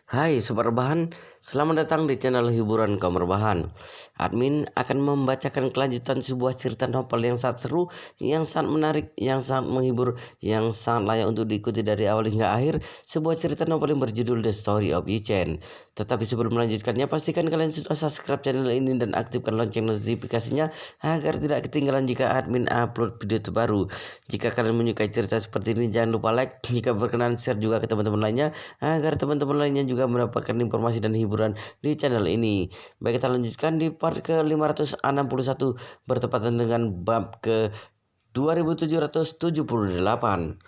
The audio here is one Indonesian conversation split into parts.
Hai Sobat Rebahan, selamat datang di channel hiburan kaum rebahan. Admin akan membacakan kelanjutan sebuah cerita novel yang sangat seru, yang sangat menarik, yang sangat menghibur, yang sangat layak untuk diikuti dari awal hingga akhir. Sebuah cerita novel yang berjudul The Story of Yi-Chen. Tetapi sebelum melanjutkannya, pastikan kalian sudah subscribe channel ini dan aktifkan lonceng notifikasinya agar tidak ketinggalan jika admin upload video terbaru. Jika kalian menyukai cerita seperti ini, jangan lupa like, jika berkenan share juga ke teman-teman lainnya agar teman-teman lainnya juga mendapatkan informasi dan hiburan di channel ini. Baik, kita lanjutkan di part ke 561 bertepatan dengan bab ke 2778. 20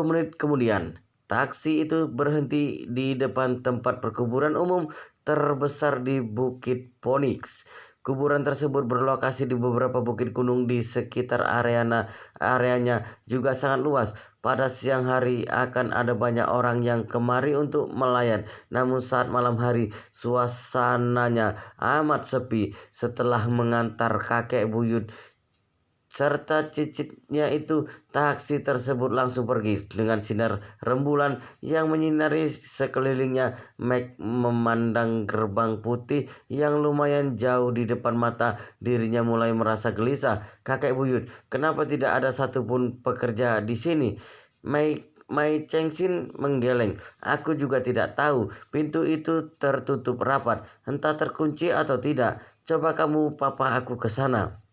menit kemudian, taksi itu berhenti di depan tempat perkuburan umum terbesar di Bukit Phoenix. Kuburan tersebut berlokasi di beberapa bukit gunung di sekitar areanya juga sangat luas. Pada siang hari akan ada banyak orang yang kemari untuk melayan. Namun saat malam hari suasananya amat sepi. Setelah mengantar kakek buyut serta cicitnya itu, taksi tersebut langsung pergi. Dengan sinar rembulan yang menyinari sekelilingnya, Mac memandang gerbang putih yang lumayan jauh di depan mata. Dirinya mulai merasa gelisah. Kakek buyut, kenapa tidak ada satupun pekerja di sini? Mai Chengxin menggeleng. Aku juga tidak tahu. Pintu itu tertutup rapat. Entah terkunci atau tidak. Coba kamu papa aku ke sana.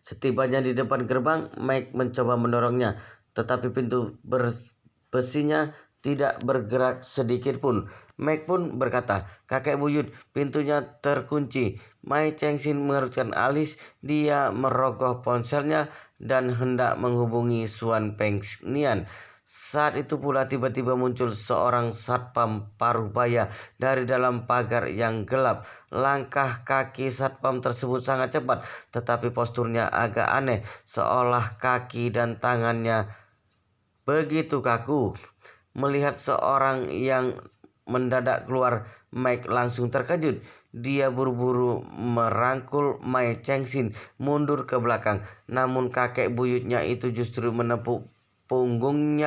Setibanya di depan gerbang, Mike mencoba mendorongnya, tetapi pintu besinya tidak bergerak sedikit pun. Mike pun berkata, kakek buyut, pintunya terkunci. Mai Chengxin mengerutkan alis. Dia merogoh ponselnya dan hendak menghubungi Suan Pengnian. Saat itu pula tiba-tiba muncul seorang satpam paruh baya dari dalam pagar yang gelap. Langkah kaki satpam tersebut sangat cepat, tetapi posturnya agak aneh, seolah kaki dan tangannya begitu kaku. Melihat seorang yang mendadak keluar, Mike langsung terkejut. Dia buru-buru merangkul Mai Chengxin mundur ke belakang. Namun kakek buyutnya itu justru menepuk punggung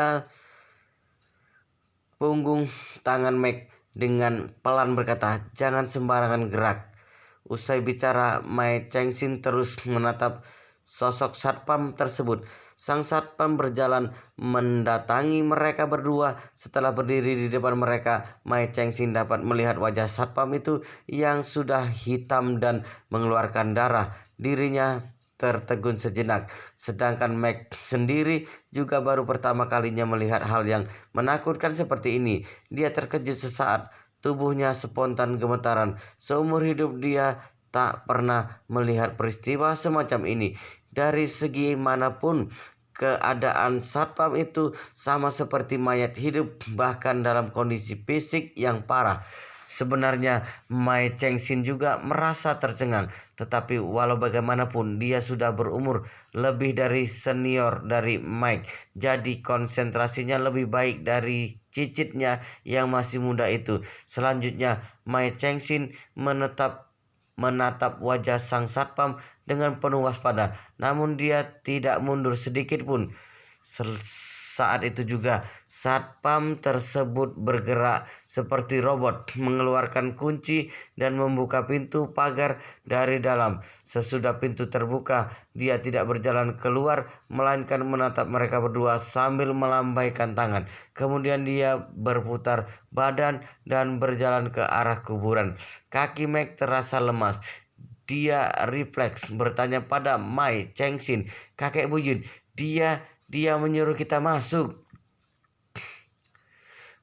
tangan Mike dengan pelan berkata, jangan sembarangan gerak. Usai bicara, Mai Chengxin terus menatap sosok satpam tersebut. Sang satpam berjalan mendatangi mereka berdua. Setelah berdiri di depan mereka, Mai Chengxin dapat melihat wajah satpam itu yang sudah hitam dan mengeluarkan darah. Dirinya tertegun sejenak. Sedangkan Mac sendiri juga baru pertama kalinya melihat hal yang menakutkan seperti ini. Dia terkejut sesaat. Tubuhnya spontan gemetaran. Seumur hidup dia tak pernah melihat peristiwa semacam ini. Dari segi manapun, keadaan satpam itu sama seperti mayat hidup, bahkan dalam kondisi fisik yang parah. Sebenarnya Mai Chengxin juga merasa tercengang, tetapi walau bagaimanapun dia sudah berumur lebih dari senior dari Mike, jadi konsentrasinya lebih baik dari cicitnya yang masih muda itu. Selanjutnya Mai Chengxin menatap wajah sang satpam dengan penuh waspada, namun dia tidak mundur sedikit pun. Saat itu juga satpam tersebut bergerak seperti robot, mengeluarkan kunci dan membuka pintu pagar dari dalam. Sesudah pintu terbuka, dia tidak berjalan keluar, melainkan menatap mereka berdua sambil melambaikan tangan. Kemudian dia berputar badan dan berjalan ke arah kuburan. Kaki Mac terasa lemas. Dia refleks bertanya pada Mai Chengxin, kakek buyut, dia menyuruh kita masuk.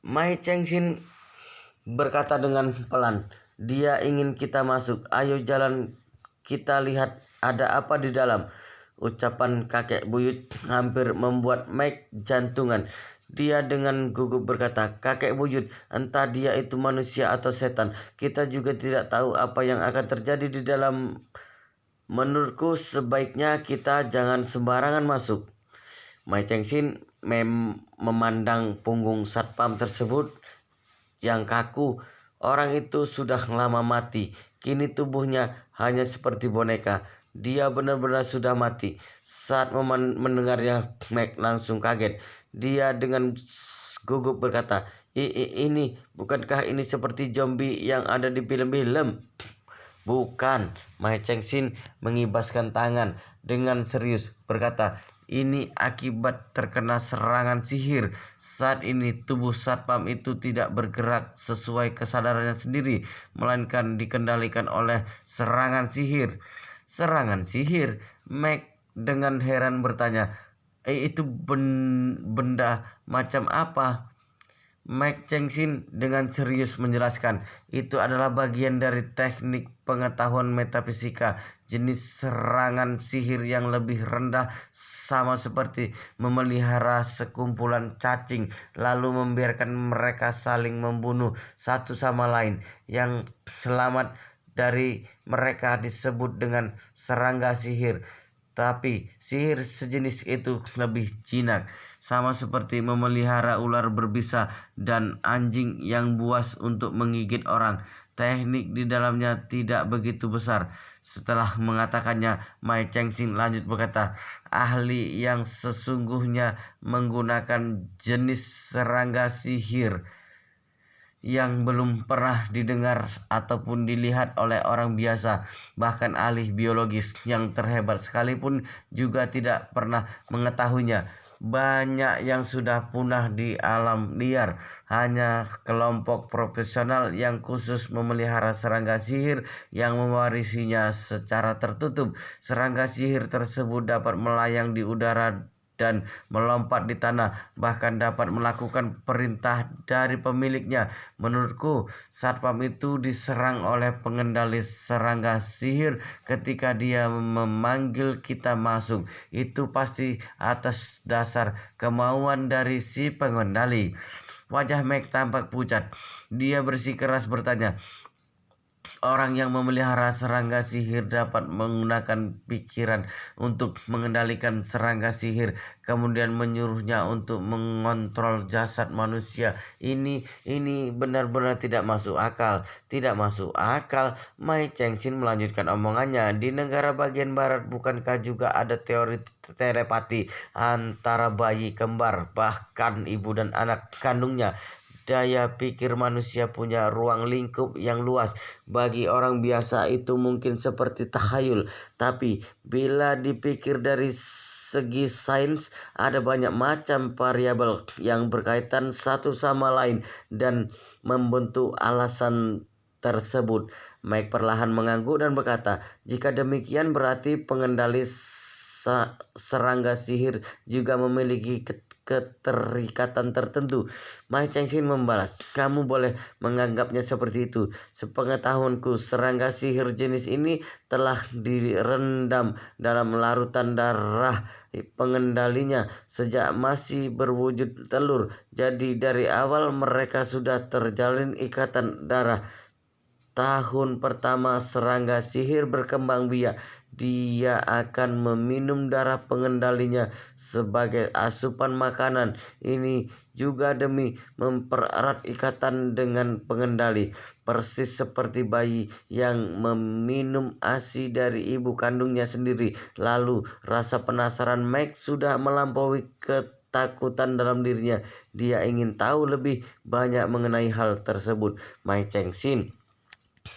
Mai Chengxin berkata dengan pelan, dia ingin kita masuk. Ayo jalan, kita lihat ada apa di dalam. Ucapan kakek buyut hampir membuat Mike jantungan. Dia dengan gugup berkata, kakek buyut, entah dia itu manusia atau setan. Kita juga tidak tahu apa yang akan terjadi di dalam. Menurutku sebaiknya kita jangan sembarangan masuk. Mai Chengxin memandang punggung satpam tersebut yang kaku. Orang itu sudah lama mati. Kini tubuhnya hanya seperti boneka. Dia benar-benar sudah mati. Saat mendengarnya, Mac langsung kaget. Dia dengan gugup berkata, Ini bukankah ini seperti zombie yang ada di film-film? Bukan, Mai Chengxin mengibaskan tangan dengan serius berkata, ini akibat terkena serangan sihir. Saat ini tubuh satpam itu tidak bergerak sesuai kesadarannya sendiri, melainkan dikendalikan oleh serangan sihir. Serangan sihir? Mac dengan heran bertanya, itu benda macam apa? Mike Chengxin dengan serius menjelaskan, itu adalah bagian dari teknik pengetahuan metafisika. Jenis serangan sihir yang lebih rendah sama seperti memelihara sekumpulan cacing lalu membiarkan mereka saling membunuh satu sama lain. Yang selamat dari mereka disebut dengan serangga sihir. Tapi sihir sejenis itu lebih jinak, sama seperti memelihara ular berbisa dan anjing yang buas untuk menggigit orang. Teknik di dalamnya tidak begitu besar. Setelah mengatakannya, Mai Chengxing lanjut berkata, ahli yang sesungguhnya menggunakan jenis serangga sihir yang belum pernah didengar ataupun dilihat oleh orang biasa. Bahkan ahli biologis yang terhebat sekalipun juga tidak pernah mengetahuinya. Banyak yang sudah punah di alam liar. Hanya kelompok profesional yang khusus memelihara serangga sihir yang mewarisinya secara tertutup. Serangga sihir tersebut dapat melayang di udara dan melompat di tanah, bahkan dapat melakukan perintah dari pemiliknya. Menurutku, satpam itu diserang oleh pengendali serangga sihir ketika dia memanggil kita masuk. Itu pasti atas dasar kemauan dari si pengendali. Wajah Meg tampak pucat. Dia bersikeras bertanya, orang yang memelihara serangga sihir dapat menggunakan pikiran untuk mengendalikan serangga sihir, kemudian menyuruhnya untuk mengontrol jasad manusia. Ini benar-benar tidak masuk akal. Tidak masuk akal. Mai Chengxin melanjutkan omongannya. Di negara bagian barat bukankah juga ada teori telepati antara bayi kembar, bahkan ibu dan anak kandungnya? Daya pikir manusia punya ruang lingkup yang luas. Bagi orang biasa itu mungkin seperti takhayul, tapi bila dipikir dari segi sains, ada banyak macam variabel yang berkaitan satu sama lain dan membentuk alasan tersebut. Mike perlahan mengangguk dan berkata, jika demikian berarti pengendali serangga sihir juga memiliki keterikatan tertentu. Mai Chengxin membalas, kamu boleh menganggapnya seperti itu. Sepengetahuanku, serangga sihir jenis ini telah direndam dalam larutan darah pengendalinya sejak masih berwujud telur. Jadi dari awal mereka sudah terjalin ikatan darah. Tahun pertama serangga sihir berkembang biak, dia akan meminum darah pengendalinya sebagai asupan makanan. Ini juga demi mempererat ikatan dengan pengendali, persis seperti bayi yang meminum ASI dari ibu kandungnya sendiri. Lalu rasa penasaran Mike sudah melampaui ketakutan dalam dirinya. Dia ingin tahu lebih banyak mengenai hal tersebut. Mai Chengxin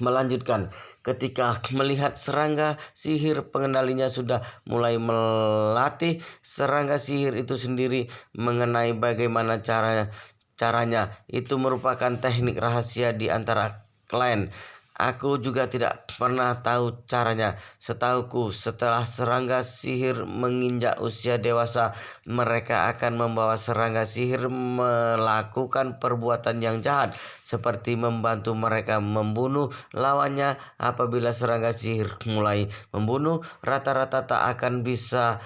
melanjutkan, ketika melihat serangga sihir pengendalinya sudah mulai melatih serangga sihir itu sendiri mengenai bagaimana caranya. Itu merupakan teknik rahasia di antara klien. Aku juga tidak pernah tahu caranya. Setauku, setelah serangga sihir menginjak usia dewasa, mereka akan membawa serangga sihir melakukan perbuatan yang jahat, seperti membantu mereka membunuh lawannya. Apabila serangga sihir mulai membunuh, rata-rata tak akan bisa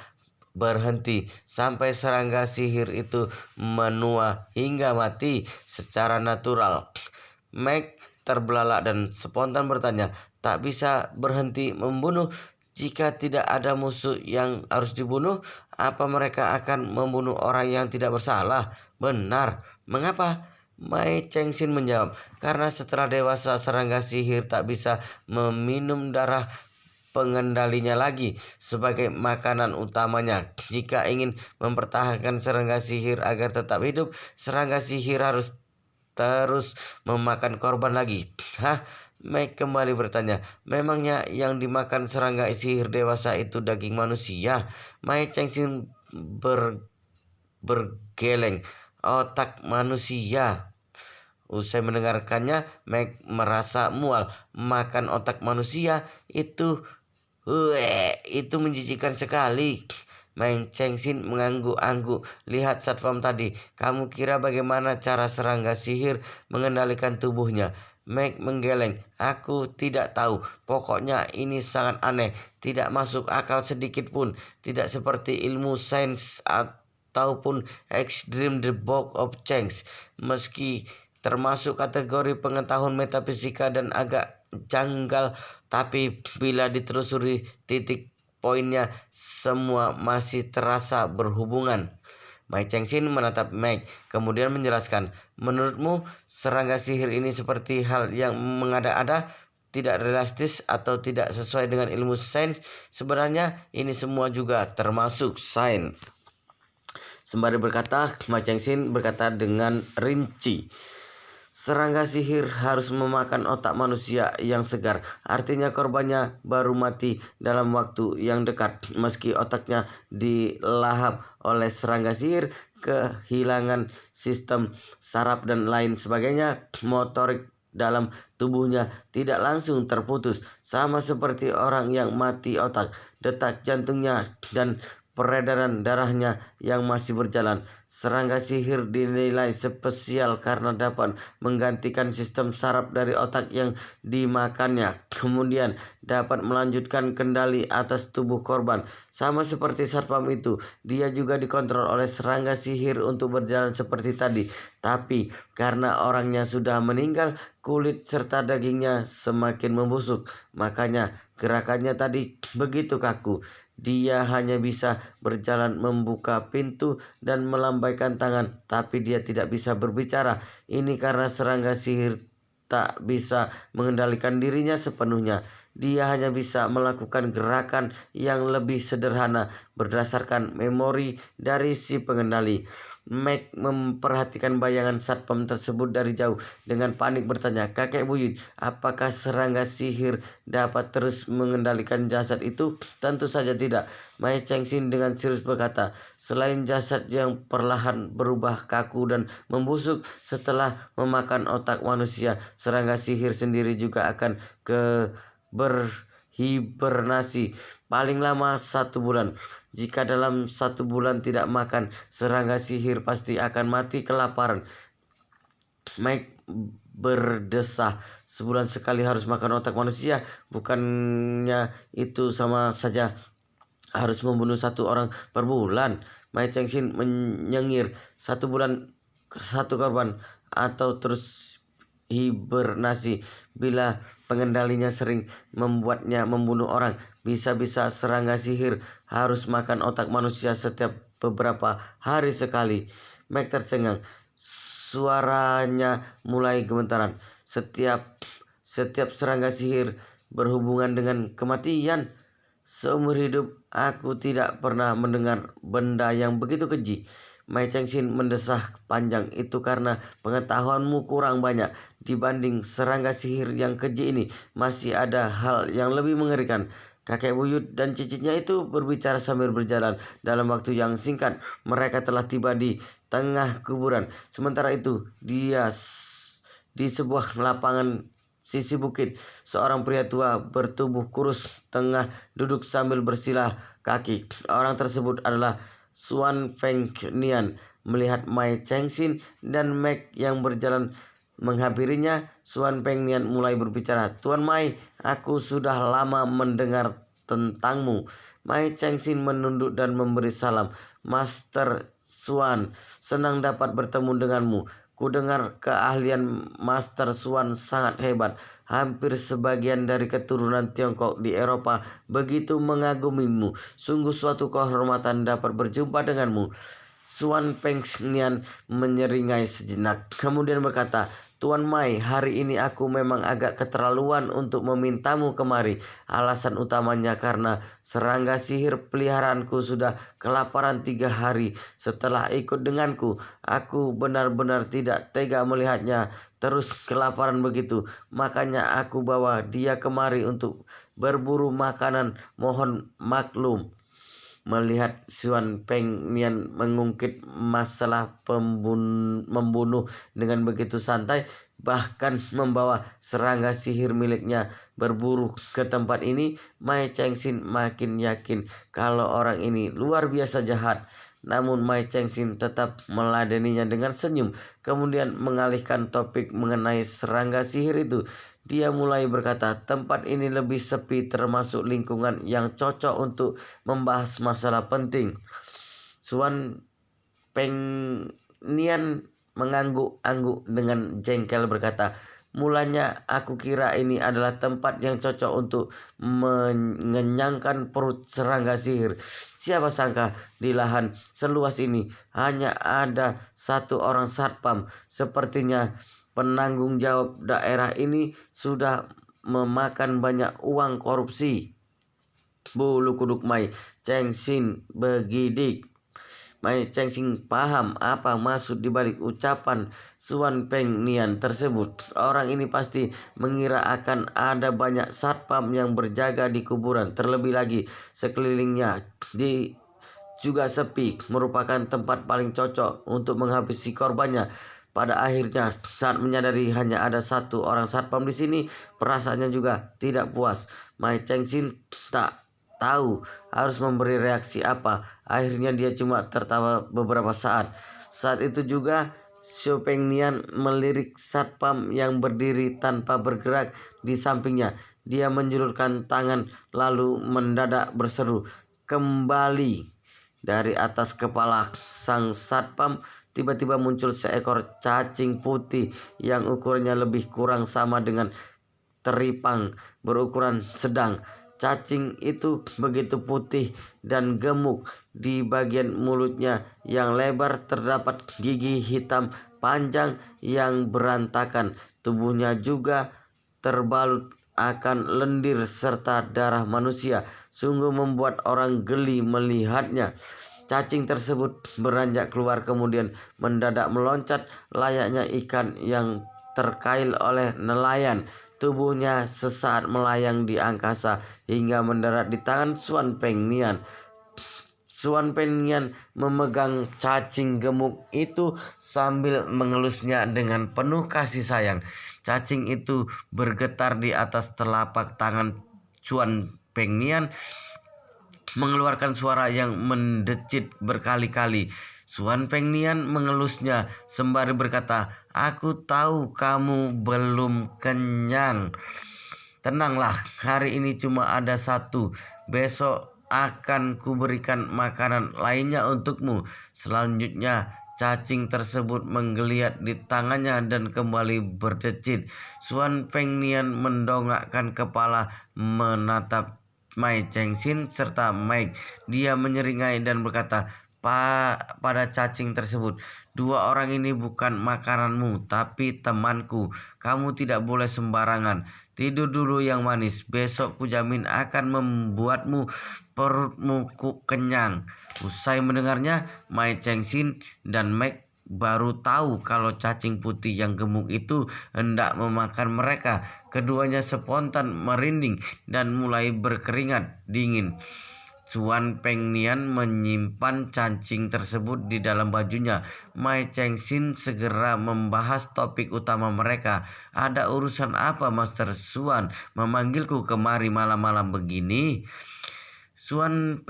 berhenti sampai serangga sihir itu menua hingga mati secara natural. Meg terbelalak dan spontan bertanya, tak bisa berhenti membunuh? Jika tidak ada musuh yang harus dibunuh, apa mereka akan membunuh orang yang tidak bersalah? Benar. Mengapa? Mai Chengxin menjawab, karena setelah dewasa serangga sihir tak bisa meminum darah pengendalinya lagi sebagai makanan utamanya. Jika ingin mempertahankan serangga sihir agar tetap hidup, serangga sihir harus terus memakan korban lagi. Hah? Mike kembali bertanya, memangnya yang dimakan serangga sihir dewasa itu daging manusia? Mai Chengxin bergeleng, otak manusia. Usai mendengarkannya, Mike merasa mual. Makan otak manusia itu menjijikan sekali. Meng Chengxin mengangguk-angguk. Lihat satpam tadi. Kamu kira bagaimana cara serangga sihir mengendalikan tubuhnya? Meg menggeleng. Aku tidak tahu. Pokoknya ini sangat aneh. Tidak masuk akal sedikit pun. Tidak seperti ilmu sains ataupun Extreme the Book of Change. Meski termasuk kategori pengetahuan metafisika dan agak janggal, tapi bila ditelusuri titik poinnya semua masih terasa berhubungan. Mai Chengxin menatap Meg, kemudian menjelaskan, menurutmu serangga sihir ini seperti hal yang mengada-ada, tidak realistis atau tidak sesuai dengan ilmu sains? Sebenarnya ini semua juga termasuk sains. Sembari berkata, Mai Chengxin berkata dengan rinci, serangga sihir harus memakan otak manusia yang segar. Artinya korbannya baru mati dalam waktu yang dekat. Meski otaknya dilahap oleh serangga sihir, kehilangan sistem saraf dan lain sebagainya, motorik dalam tubuhnya tidak langsung terputus. Sama seperti orang yang mati otak, detak jantungnya dan peredaran darahnya yang masih berjalan. Serangga sihir dinilai spesial karena dapat menggantikan sistem saraf dari otak yang dimakannya, kemudian dapat melanjutkan kendali atas tubuh korban. Sama seperti satpam itu, dia juga dikontrol oleh serangga sihir untuk berjalan seperti tadi. Tapi karena orangnya sudah meninggal, kulit serta dagingnya semakin membusuk. Makanya gerakannya tadi begitu kaku. Dia hanya bisa berjalan, membuka pintu dan melambaikan tangan, tapi dia tidak bisa berbicara. Ini karena serangga sihir tak bisa mengendalikan dirinya sepenuhnya. Dia hanya bisa melakukan gerakan yang lebih sederhana berdasarkan memori dari si pengendali. Meg memperhatikan bayangan satpam tersebut dari jauh. Dengan panik bertanya, kakek buyut, apakah serangga sihir dapat terus mengendalikan jasad itu? Tentu saja tidak. Mai Chengxin dengan serius berkata, selain jasad yang perlahan berubah kaku dan membusuk setelah memakan otak manusia, serangga sihir sendiri juga akan berhibernasi paling lama 1 bulan. Jika dalam 1 bulan tidak makan, serangga sihir pasti akan mati kelaparan. Mike berdesah, sebulan sekali harus makan otak manusia, bukannya itu sama saja harus membunuh 1 orang per bulan? Mai Chengxin menyengir, 1 bulan 1 korban atau terus hibernasi. Bila pengendalinya sering membuatnya membunuh orang, bisa-bisa serangga sihir harus makan otak manusia setiap beberapa hari sekali. Meg tercengang, suaranya mulai gemetaran. Setiap serangga sihir berhubungan dengan kematian. Seumur hidup aku tidak pernah mendengar benda yang begitu keji. Mai Chengxin mendesah panjang. Itu karena pengetahuanmu kurang banyak. Dibanding serangga sihir yang keji ini, masih ada hal yang lebih mengerikan. Kakek buyut dan cicitnya itu berbicara sambil berjalan. Dalam waktu yang singkat, mereka telah tiba di tengah kuburan. Sementara itu, di sebuah lapangan sisi bukit, seorang pria tua bertubuh kurus tengah duduk sambil bersilah kaki. Orang tersebut adalah Xuan Fengnian. Melihat Mai Chengxin dan Meg yang berjalan menghampirinya, Xuan Fengnian mulai berbicara. Tuan Mai, aku sudah lama mendengar tentangmu. Mai Chengxin menunduk dan memberi salam. Master Xuan, senang dapat bertemu denganmu. Kudengar keahlian Master Xuan sangat hebat. Hampir sebagian dari keturunan Tiongkok di Eropa begitu mengagumimu. Sungguh suatu kehormatan dapat berjumpa denganmu. Suan Pengnian menyeringai sejenak, kemudian berkata, Tuan Mai, hari ini aku memang agak keterlaluan untuk memintamu kemari. Alasan utamanya karena serangga sihir peliharaanku sudah kelaparan 3 hari setelah ikut denganku. Aku benar-benar tidak tega melihatnya terus kelaparan begitu. Makanya aku bawa dia kemari untuk berburu makanan. Mohon maklum. Melihat Xuan Peng Nian mengungkit masalah membunuh dengan begitu santai, bahkan membawa serangga sihir miliknya berburu ke tempat ini, Mai Chengxin makin yakin kalau orang ini luar biasa jahat. Namun Mai Chengxin tetap meladeninya dengan senyum, kemudian mengalihkan topik mengenai serangga sihir itu. Dia mulai berkata, tempat ini lebih sepi termasuk lingkungan yang cocok untuk membahas masalah penting. Suan Pengnian mengangguk-angguk dengan jengkel berkata, mulanya aku kira ini adalah tempat yang cocok untuk mengenyangkan perut serangga sihir. Siapa sangka di lahan seluas ini hanya ada satu orang satpam. Sepertinya penanggung jawab daerah ini sudah memakan banyak uang korupsi. Bulu kuduk Mai Chengxin begidik. Mai Chengxin paham apa maksud dibalik ucapan Suan Peng Nian tersebut. Orang ini pasti mengira akan ada banyak satpam yang berjaga di kuburan. Terlebih lagi sekelilingnya juga sepi, merupakan tempat paling cocok untuk menghabisi korbannya. Pada akhirnya, saat menyadari hanya ada satu orang satpam di sini, perasaannya juga tidak puas. Mai Chengxin tak tahu harus memberi reaksi apa. Akhirnya dia cuma tertawa beberapa saat. Saat itu juga Xu Pengnian melirik satpam yang berdiri tanpa bergerak di sampingnya. Dia menjulurkan tangan lalu mendadak berseru, kembali. Dari atas kepala sang satpam tiba-tiba muncul seekor cacing putih yang ukurannya lebih kurang sama dengan teripang berukuran sedang. Cacing itu begitu putih dan gemuk. Di bagian mulutnya yang lebar terdapat gigi hitam panjang yang berantakan. Tubuhnya juga terbalut akan lendir serta darah manusia. Sungguh membuat orang geli melihatnya. Cacing tersebut beranjak keluar kemudian mendadak meloncat layaknya ikan yang terkail oleh nelayan. Tubuhnya sesaat melayang di angkasa hingga mendarat di tangan Suan Pengnian. Suan Pengnian memegang cacing gemuk itu sambil mengelusnya dengan penuh kasih sayang. Cacing itu bergetar di atas telapak tangan Suan Pengnian, mengeluarkan suara yang mendecit berkali-kali. Suan Pengnian mengelusnya sembari berkata, aku tahu kamu belum kenyang. Tenanglah, hari ini cuma ada satu. Besok akan kuberikan makanan lainnya untukmu. Selanjutnya, cacing tersebut menggeliat di tangannya dan kembali berdecit. Suan Pengnian mendongakkan kepala menatap Mai Chengxin serta Mike. Dia menyeringai dan berkata pada cacing tersebut, dua orang ini bukan makananmu, tapi temanku. Kamu tidak boleh sembarangan. Tidur dulu yang manis. Besok kujamin akan membuatmu perutmu kenyang. Usai mendengarnya, Mai Chengxin dan Mike baru tahu kalau cacing putih yang gemuk itu hendak memakan mereka. Keduanya spontan merinding dan mulai berkeringat dingin. Suan Pengnian menyimpan cacing tersebut di dalam bajunya. Mai Chengxin segera membahas topik utama mereka. Ada urusan apa Master Suan memanggilku kemari malam-malam begini? Suan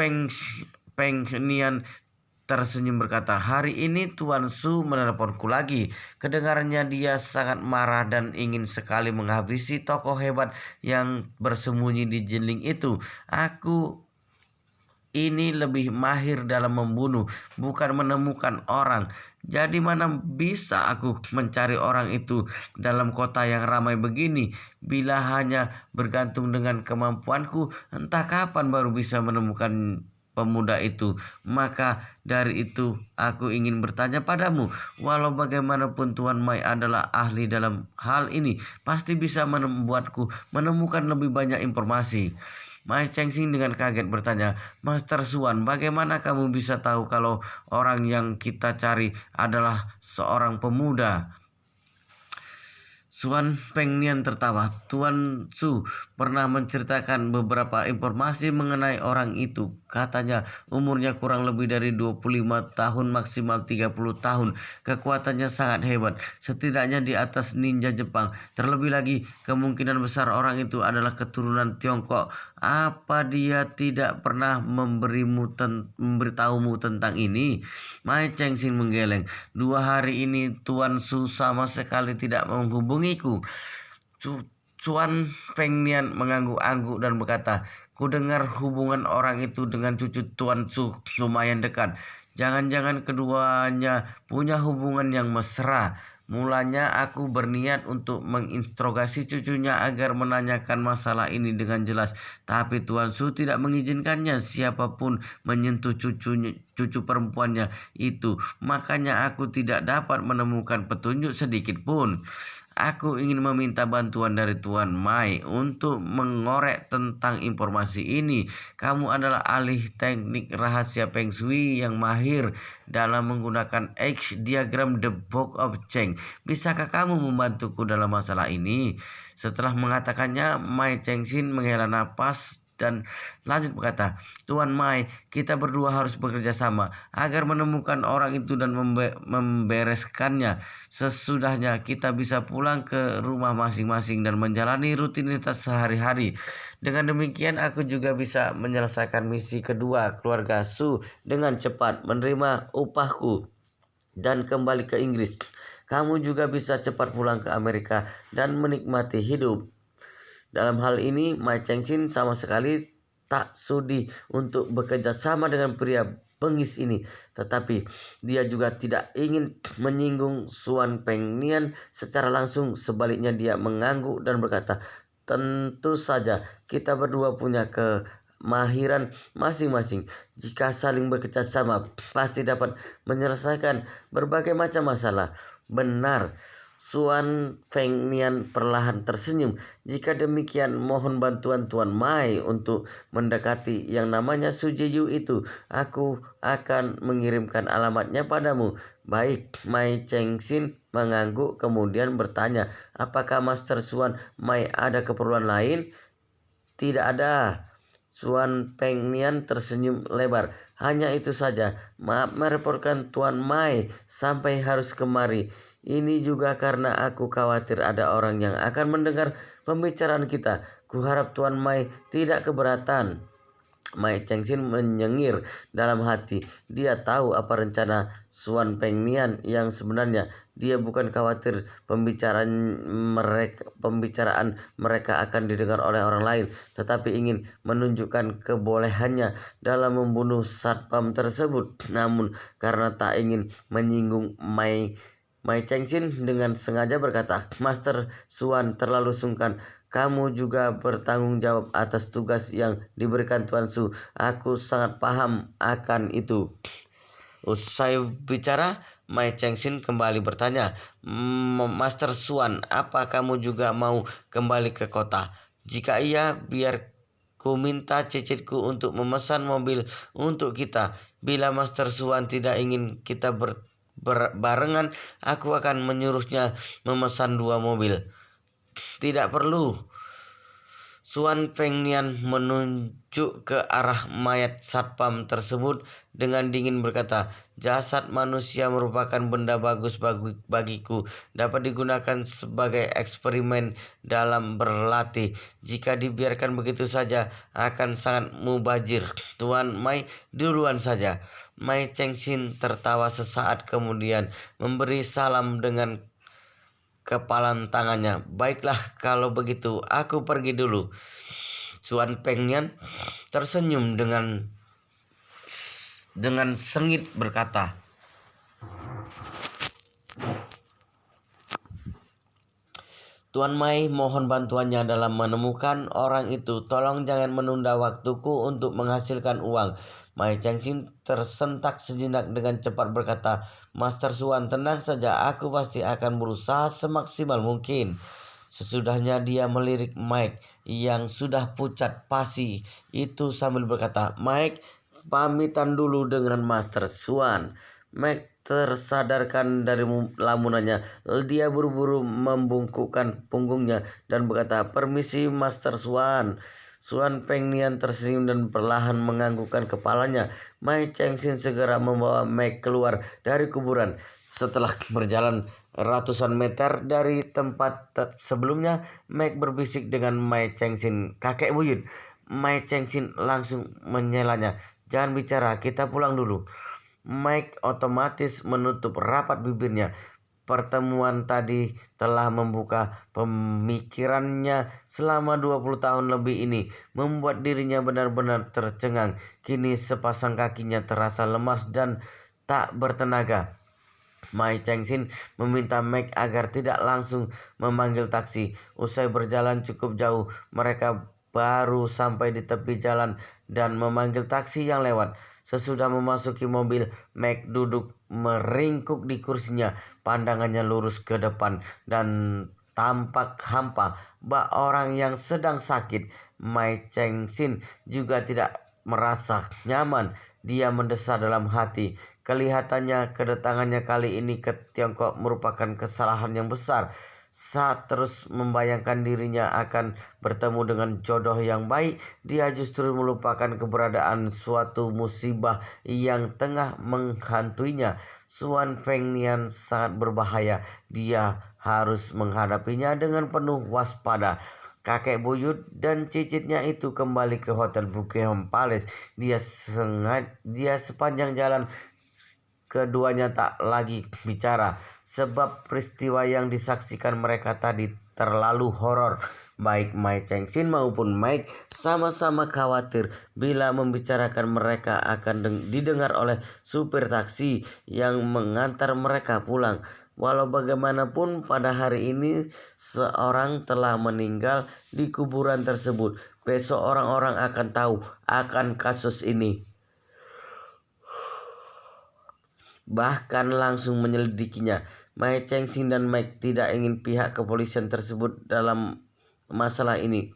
Pengnian tersenyum berkata, hari ini Tuan Su menelponku lagi. Kedengarannya dia sangat marah dan ingin sekali menghabisi tokoh hebat yang bersembunyi di jeling itu. Aku ini lebih mahir dalam membunuh, bukan menemukan orang. Jadi mana bisa aku mencari orang itu dalam kota yang ramai begini? Bila hanya bergantung dengan kemampuanku, entah kapan baru bisa menemukan pemuda itu. Maka dari itu aku ingin bertanya padamu, walau bagaimanapun Tuan Mai adalah ahli dalam hal ini, pasti bisa membuatku menemukan lebih banyak informasi. Mai Chengxing dengan kaget bertanya, Master Suan, bagaimana kamu bisa tahu kalau orang yang kita cari adalah seorang pemuda? Suan Pengnian tertawa. Tuan Su pernah menceritakan beberapa informasi mengenai orang itu. Katanya umurnya kurang lebih dari 25 tahun, maksimal 30 tahun. Kekuatannya sangat hebat, setidaknya di atas ninja Jepang. Terlebih lagi, kemungkinan besar orang itu adalah keturunan Tiongkok. Apa dia tidak pernah memberitahumu tentang ini? Mai Chengxing menggeleng. 2 hari ini Tuan Su sama sekali tidak menghubungiku. Cuan Pengnian mengangguk-angguk dan berkata, ku dengar hubungan orang itu dengan cucu Tuan Su lumayan dekat. Jangan-jangan keduanya punya hubungan yang mesra. Mulanya aku berniat untuk menginterogasi cucunya agar menanyakan masalah ini dengan jelas. Tapi Tuan Su tidak mengizinkannya siapapun menyentuh cucu perempuannya itu. Makanya aku tidak dapat menemukan petunjuk sedikit pun. Aku ingin meminta bantuan dari Tuan Mai untuk mengorek tentang informasi ini. Kamu adalah ahli teknik rahasia Feng Shui yang mahir dalam menggunakan X diagram The Book of Cheng. Bisakah kamu membantuku dalam masalah ini? Setelah mengatakannya, Mai Chengxin menghela napas dan lanjut berkata, Tuan Mai, kita berdua harus bekerja sama agar menemukan orang itu dan membereskannya. Sesudahnya kita bisa pulang ke rumah masing-masing dan menjalani rutinitas sehari-hari. Dengan demikian aku juga bisa menyelesaikan misi kedua keluarga Su dengan cepat, menerima upahku dan kembali ke Inggris. Kamu juga bisa cepat pulang ke Amerika dan menikmati hidup. Dalam hal ini, Mai Chengxin sama sekali tak sudi untuk bekerja sama dengan pria bengis ini. Tetapi dia juga tidak ingin menyinggung Suan Pengnian secara langsung. Sebaliknya dia mengangguk dan berkata, tentu saja kita berdua punya kemahiran masing-masing. Jika saling bekerja sama, pasti dapat menyelesaikan berbagai macam masalah. Benar. Suan Fengnian perlahan tersenyum. Jika demikian, mohon bantuan Tuan Mai untuk mendekati yang namanya Sujeyu itu. Aku akan mengirimkan alamatnya padamu. Baik, Mai Chengxin mengangguk kemudian bertanya, apakah Master Suan Mai ada keperluan lain? Tidak ada. Suan Pengnian tersenyum lebar. Hanya itu saja. Maaf merepotkan Tuan Mai sampai harus kemari. Ini juga karena aku khawatir ada orang yang akan mendengar pembicaraan kita. Kuharap Tuan Mai tidak keberatan. Mai Chengxin menyengir dalam hati. Dia tahu apa rencana Suan Pengnian yang sebenarnya. Dia bukan khawatir pembicaraan mereka akan didengar oleh orang lain, tetapi ingin menunjukkan kebolehannya dalam membunuh satpam tersebut. Namun karena tak ingin menyinggung Mai Chengxin dengan sengaja berkata, Master Suan terlalu sungkan. Kamu juga bertanggung jawab atas tugas yang diberikan Tuan Su. Aku sangat paham akan itu. Usai bicara, Mai Chengxin kembali bertanya, Master Suan, apa kamu juga mau kembali ke kota? Jika iya, biar ku minta cicitku untuk memesan mobil untuk kita. Bila Master Suan tidak ingin kita barengan, aku akan menyuruhnya memesan 2 mobil. Tidak perlu. Suan Pengnian menunjuk ke arah mayat satpam tersebut dengan dingin berkata, jasad manusia merupakan benda bagus bagiku, dapat digunakan sebagai eksperimen dalam berlatih. Jika dibiarkan begitu saja akan sangat mubazir. Tuan Mai duluan saja. Mai Chengxin tertawa sesaat kemudian memberi salam dengan kepalan tangannya. Baiklah kalau begitu aku pergi dulu. Suan Pengnian tersenyum dengan sengit berkata, Tuan Mai mohon bantuannya dalam menemukan orang itu. Tolong jangan menunda waktuku untuk menghasilkan uang. Mai Chengxin tersentak sejenak dengan cepat berkata, "Master Suan, tenang saja, aku pasti akan berusaha semaksimal mungkin." Sesudahnya dia melirik Mike yang sudah pucat pasi itu sambil berkata, "Mike, pamitan dulu dengan Master Suan." Mike tersadarkan dari lamunannya. Dia buru-buru membungkukkan punggungnya dan berkata, "Permisi Master Swan." Swan Pengnian tersenyum dan perlahan menganggukkan kepalanya. Mai Chengxin segera membawa Mike keluar dari kuburan. Setelah berjalan ratusan meter dari tempat sebelumnya, Mike berbisik dengan Mai Chengxin, "Kakek buyut." Mai Chengxin langsung menyelanya, "Jangan bicara, kita pulang dulu." Mike otomatis menutup rapat bibirnya. Pertemuan tadi telah membuka pemikirannya selama 20 tahun lebih ini, membuat dirinya benar-benar tercengang. Kini sepasang kakinya terasa lemas dan tak bertenaga. Mai Chengxin meminta Mike agar tidak langsung memanggil taksi. Usai berjalan cukup jauh, mereka baru sampai di tepi jalan dan memanggil taksi yang lewat. Sesudah memasuki mobil, Mike duduk meringkuk di kursinya, pandangannya lurus ke depan dan tampak hampa, bak orang yang sedang sakit. Mai Chengxin juga tidak merasa nyaman. Dia mendesah dalam hati. Kelihatannya kedatangannya kali ini ke Tiongkok merupakan kesalahan yang besar. Saat terus membayangkan dirinya akan bertemu dengan jodoh yang baik, dia justru melupakan keberadaan suatu musibah yang tengah menghantuinya. Suan Fengnian sangat berbahaya. Dia harus menghadapinya dengan penuh waspada. Kakek buyut dan cicitnya itu kembali ke Hotel Buckingham Palace. Dia sepanjang jalan keduanya tak lagi bicara, sebab peristiwa yang disaksikan mereka tadi terlalu horor. Baik Mai Chengxin maupun Mike sama-sama khawatir bila membicarakan mereka akan didengar oleh supir taksi yang mengantar mereka pulang. Walau bagaimanapun pada hari ini seorang telah meninggal di kuburan tersebut. Besok orang-orang akan tahu akan kasus ini, bahkan langsung menyelidikinya. Mai Chengxin dan Mike tidak ingin pihak kepolisian tersebut dalam masalah ini.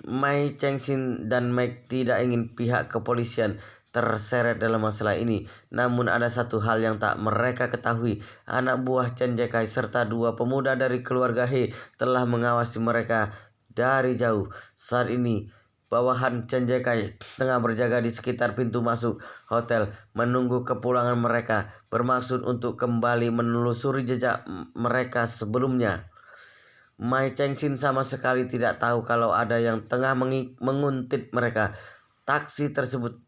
Mai Chengxin dan Mike tidak ingin pihak kepolisian terseret dalam masalah ini. Namun ada satu hal yang tak mereka ketahui. Anak buah Chen Jekai serta dua pemuda dari keluarga He telah mengawasi mereka dari jauh. Saat ini bawahan Chen Jekai tengah berjaga di sekitar pintu masuk hotel, menunggu kepulangan mereka, bermaksud untuk kembali menelusuri jejak mereka sebelumnya. Mai Chengxin sama sekali tidak tahu kalau ada yang tengah menguntit mereka. Taksi tersebut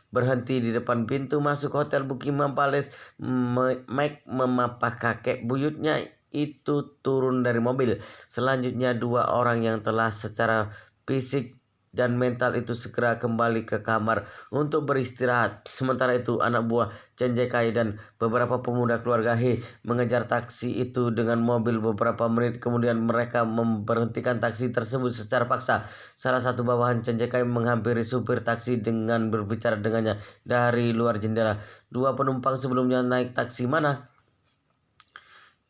berhenti di depan pintu masuk Hotel Buckingham Palace. Mike memapah kakek buyutnya itu turun dari mobil. Selanjutnya dua orang yang telah secara fisik dan mental itu segera kembali ke kamar untuk beristirahat. Sementara itu anak buah Chen Jekai dan beberapa pemuda keluarga He mengejar taksi itu dengan mobil. Beberapa menit kemudian mereka memberhentikan taksi tersebut secara paksa. Salah satu bawahan Chen Jekai menghampiri supir taksi dengan berbicara dengannya dari luar jendela. "Dua penumpang sebelumnya naik taksi mana?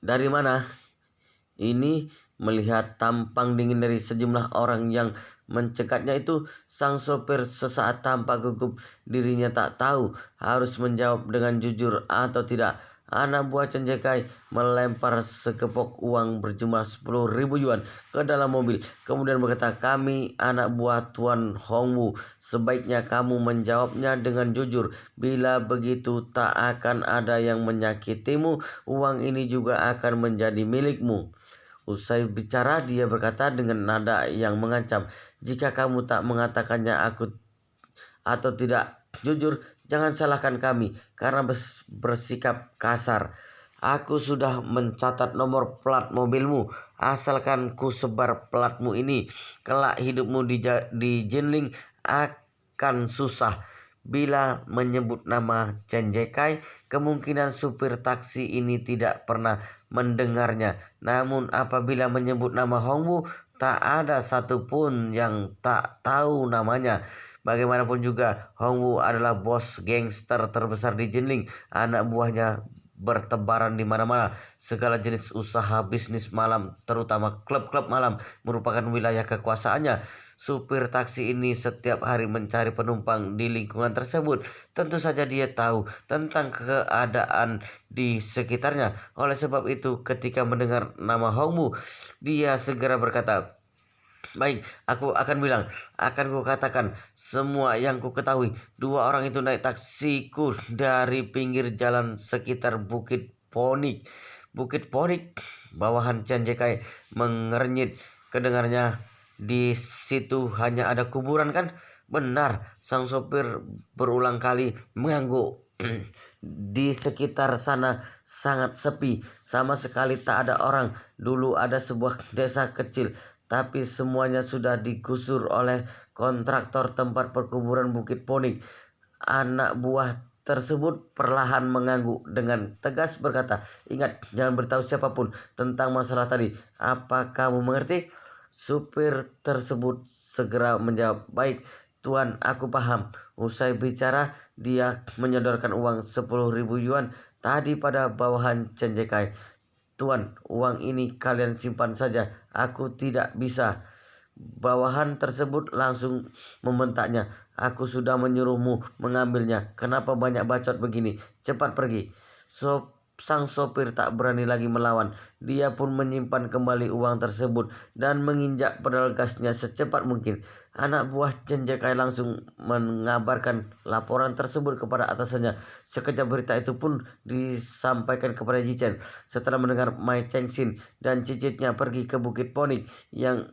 Dari mana?" Ini melihat tampang dingin dari sejumlah orang yang mencekatnya itu, sang sopir sesaat tampak gugup. Dirinya tak tahu harus menjawab dengan jujur atau tidak. Anak buah Chen Jekai melempar sekepok uang berjumlah 10.000 yuan ke dalam mobil. Kemudian berkata, "Kami anak buah Tuan Hongwu. Sebaiknya kamu menjawabnya dengan jujur. Bila begitu tak akan ada yang menyakitimu. Uang ini juga akan menjadi milikmu." Usai bicara, dia berkata dengan nada yang mengancam, "Jika kamu tak mengatakannya atau tidak jujur, jangan salahkan kami karena bersikap kasar. Aku sudah mencatat nomor plat mobilmu. Asalkan ku sebar platmu ini, kelak hidupmu di Jinling akan susah." Bila menyebut nama Chen Jekai, kemungkinan supir taksi ini tidak pernah mendengarnya. Namun apabila menyebut nama Hongwu, Tak ada satupun yang tak tahu namanya. Bagaimanapun juga, Hongwu adalah bos gangster terbesar di Jinling. Anak buahnya bertebaran di mana-mana. Segala jenis usaha bisnis malam, terutama klub-klub malam, merupakan wilayah kekuasaannya. Supir taksi ini setiap hari mencari penumpang di lingkungan tersebut. Tentu saja dia tahu tentang keadaan di sekitarnya. Oleh sebab itu, ketika mendengar nama Hongwu, dia segera berkata, "Baik, aku akan kukatakan semua yang ku ketahui. Dua orang itu naik taksiku dari pinggir jalan sekitar Bukit Ponik." Bukit Ponik, bawahan Chan Jekai mengernyit. Kedengarnya, di situ hanya ada kuburan kan? Benar, sang sopir berulang kali mengangguk. Di sekitar sana sangat sepi, sama sekali tak ada orang. Dulu ada sebuah desa kecil, tapi semuanya sudah digusur oleh kontraktor tempat perkuburan Bukit Ponik. Anak buah tersebut perlahan mengangguk dengan tegas berkata, "Ingat, jangan beritahu siapapun tentang masalah tadi. Apa kamu mengerti?" Supir tersebut segera menjawab, "Baik, Tuan, aku paham." Usai bicara, dia menyodorkan uang 10.000 yuan tadi pada bawahan Chen Jekai. "Tuan, uang ini kalian simpan saja. Aku tidak bisa." Bawahan tersebut langsung membentaknya, "Aku sudah menyuruhmu mengambilnya. Kenapa banyak bacot begini? Cepat pergi." Sang sopir tak berani lagi melawan. Dia pun menyimpan kembali uang tersebut dan menginjak pedal gasnya secepat mungkin. Anak buah Chen Jekai langsung mengabarkan laporan tersebut kepada atasannya. Sekejap berita itu pun disampaikan kepada Yichen. Setelah mendengar Mai Chengxin dan cicitnya pergi ke Bukit Ponik, yang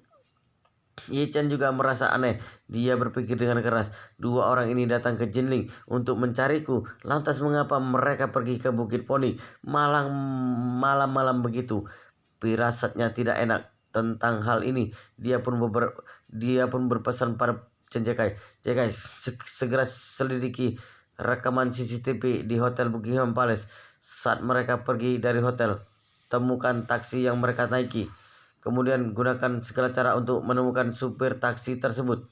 Yichen juga merasa aneh. Dia berpikir dengan keras, dua orang ini datang ke Jinling untuk mencariku. Lantas mengapa mereka pergi ke Bukit Poni malam-malam begitu? Firasatnya tidak enak tentang hal ini. Dia pun berpesan pada Chen Jekai, "Jekai, segera selidiki rekaman CCTV di Hotel Buckingham Palace. Saat mereka pergi dari hotel, temukan taksi yang mereka naiki. Kemudian gunakan segala cara untuk menemukan supir taksi tersebut.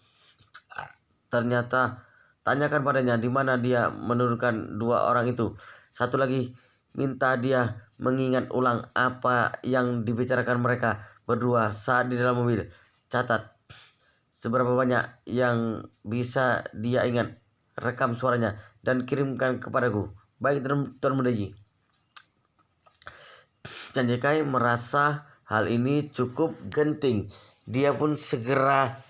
Ternyata tanyakan padanya di mana dia menurunkan dua orang itu. Satu lagi, minta dia mengingat ulang apa yang dibicarakan mereka berdua saat di dalam mobil. Catat seberapa banyak yang bisa dia ingat. Rekam suaranya dan kirimkan kepadaku." "Baik, Tuan Mudaji." Chan Jekai merasa hal ini cukup genting. Dia pun segera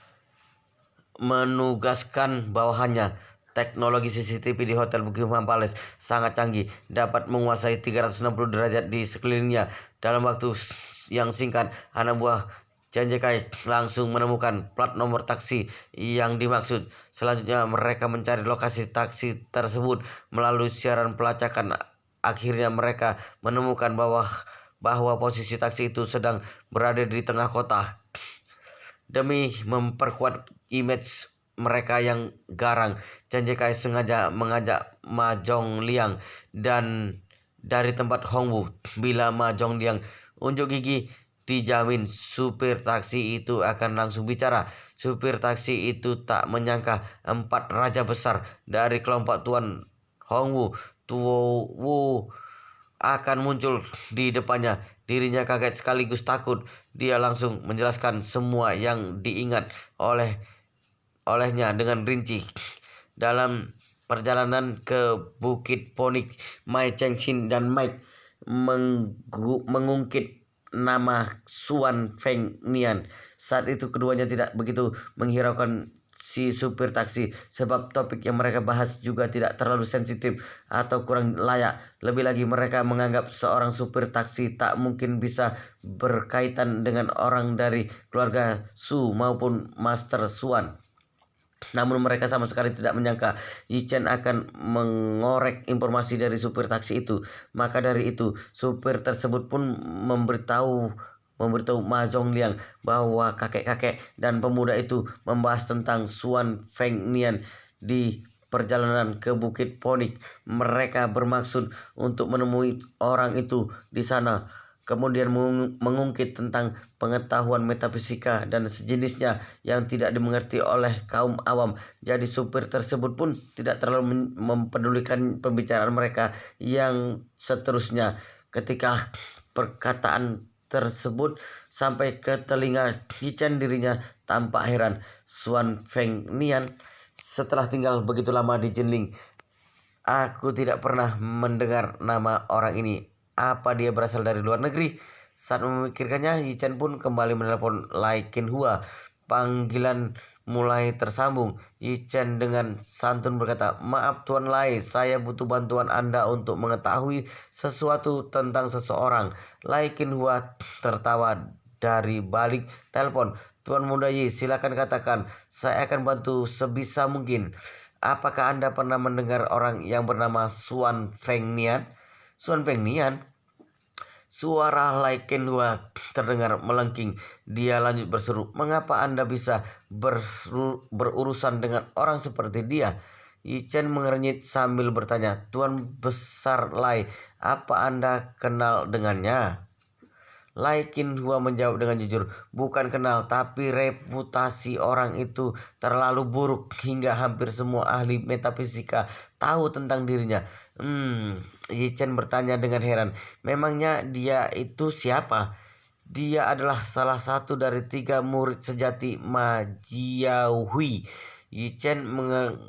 menugaskan bawahannya. Teknologi CCTV di Hotel Buckingham Palace sangat canggih, dapat menguasai 360 derajat di sekelilingnya. Dalam waktu yang singkat, anak buah Chan Jekai langsung menemukan plat nomor taksi yang dimaksud. Selanjutnya mereka mencari lokasi taksi tersebut melalui siaran pelacakan. Akhirnya mereka menemukan bahwa posisi taksi itu sedang berada di tengah kota. Demi memperkuat image mereka yang garang, Chen Jekai sengaja mengajak Ma Zhongliang dan dari tempat Hongwu. Bila Ma Zhongliang unjuk gigi, dijamin supir taksi itu akan langsung bicara. Supir taksi itu tak menyangka empat raja besar dari kelompok Tuan Hongwu, Tuo Wu, akan muncul di depannya. Dirinya kaget sekaligus takut. Dia langsung menjelaskan semua yang diingat olehnya dengan rinci. Dalam perjalanan ke Bukit Ponik, Mai Chengxin dan Mike mengungkit nama Suan Feng Nian. Saat itu keduanya tidak begitu menghiraukan si supir taksi, sebab topik yang mereka bahas juga tidak terlalu sensitif atau kurang layak. Lebih lagi mereka menganggap seorang supir taksi tak mungkin bisa berkaitan dengan orang dari keluarga Su maupun Master Suan. Namun mereka sama sekali tidak menyangka Yichen akan mengorek informasi dari supir taksi itu. Maka dari itu, supir tersebut pun memberitahu Ma Zhongliang bahwa kakek-kakek dan pemuda itu membahas tentang Suan Feng Nian di perjalanan ke Bukit Ponik. Mereka bermaksud untuk menemui orang itu di sana. kemudian mengungkit tentang pengetahuan metafisika dan sejenisnya yang tidak dimengerti oleh kaum awam. Jadi supir tersebut pun tidak terlalu mempedulikan pembicaraan mereka yang seterusnya. Ketika perkataan tersebut sampai ke telinga Yichen, dirinya tampak heran. Suan Fengnian, setelah tinggal begitu lama di Jinling, aku tidak pernah mendengar nama orang ini. Apa dia berasal dari luar negeri? Saat memikirkannya, Yichen pun kembali menelepon Lai Qinhua. Panggilan mulai tersambung. Yichen dengan santun berkata, "Maaf Tuan Lai, saya butuh bantuan Anda untuk mengetahui sesuatu tentang seseorang." Lai Qinhua tertawa dari balik telepon. "Tuan Muda Yi, silakan katakan, saya akan bantu sebisa mungkin. Apakah Anda pernah mendengar orang yang bernama Suan Fengnian?" Suan Fengnian? Suara Lai Qinhua terdengar melengking. Dia lanjut berseru, "Mengapa Anda bisa berurusan dengan orang seperti dia?" Yichen mengernyit sambil bertanya, "Tuan Besar Lai, apa Anda kenal dengannya?" Lai Qinhua menjawab dengan jujur, "Bukan kenal, tapi reputasi orang itu terlalu buruk hingga hampir semua ahli metafisika tahu tentang dirinya." Yichen bertanya dengan heran, "Memangnya dia itu siapa?" "Dia adalah salah satu dari 3 murid sejati Ma Jiahui." Yichen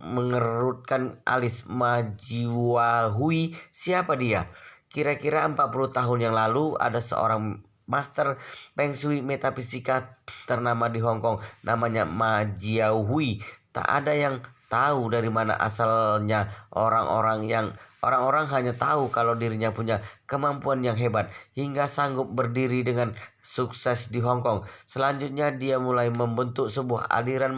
mengerutkan alis. Ma Jiahui, siapa dia? Kira-kira 40 tahun yang lalu ada seorang master Feng Shui metafisika ternama di Hong Kong, namanya Ma Jiahui. Tak ada yang tahu dari mana asalnya. Orang-orang hanya tahu kalau dirinya punya kemampuan yang hebat hingga sanggup berdiri dengan sukses di Hong Kong. Selanjutnya dia mulai membentuk sebuah aliran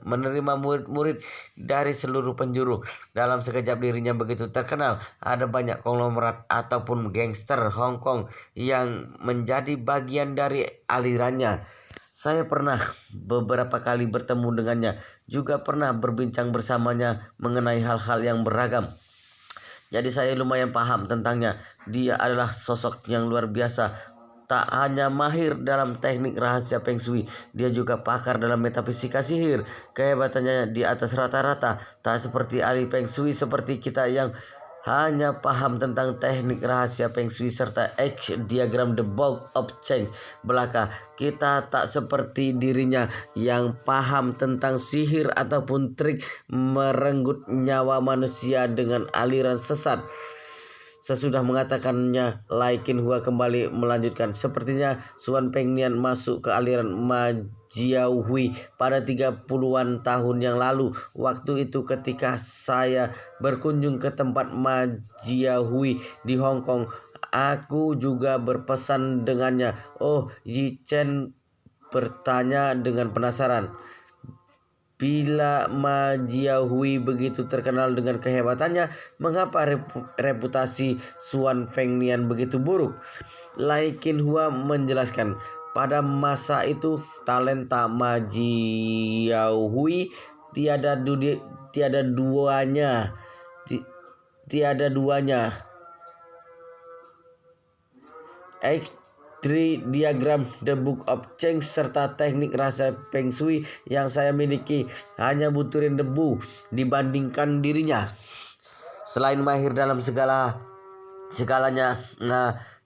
menerima murid-murid dari seluruh penjuru. Dalam sekejap dirinya begitu terkenal. Ada banyak konglomerat ataupun gangster Hong Kong yang menjadi bagian dari alirannya. Saya pernah beberapa kali bertemu dengannya, juga pernah berbincang bersamanya mengenai hal-hal yang beragam. Jadi saya lumayan paham tentangnya. Dia adalah sosok yang luar biasa. Tak hanya mahir dalam teknik rahasia Feng Shui, dia juga pakar dalam metafisika sihir. Kehebatannya di atas rata-rata. Tak seperti ahli Feng Shui seperti kita yang hanya paham tentang teknik rahasia Feng Shui serta X diagram The Book of Change belaka. Kita tak seperti dirinya yang paham tentang sihir ataupun trik merenggut nyawa manusia dengan aliran sesat. Sesudah mengatakannya, Lai Qinhua kembali melanjutkan, "Sepertinya Suan Fengnian masuk ke aliran Ma Jiahui pada 30-an tahun yang lalu. Waktu itu ketika saya berkunjung ke tempat Ma Jiahui di Hong Kong, aku juga berpesan dengannya." "Oh," Yichen bertanya dengan penasaran. "Bila Ma Jiahui begitu terkenal dengan kehebatannya, mengapa reputasi Suan Fengnian begitu buruk?" Lai Qinhua menjelaskan, "Pada masa itu talenta Ma Jiahui tiada duanya. Tiada duanya. Diagram The Book of Change serta teknik rahasia Feng Shui yang saya miliki hanya butiran debu dibandingkan dirinya. Selain mahir dalam segalanya,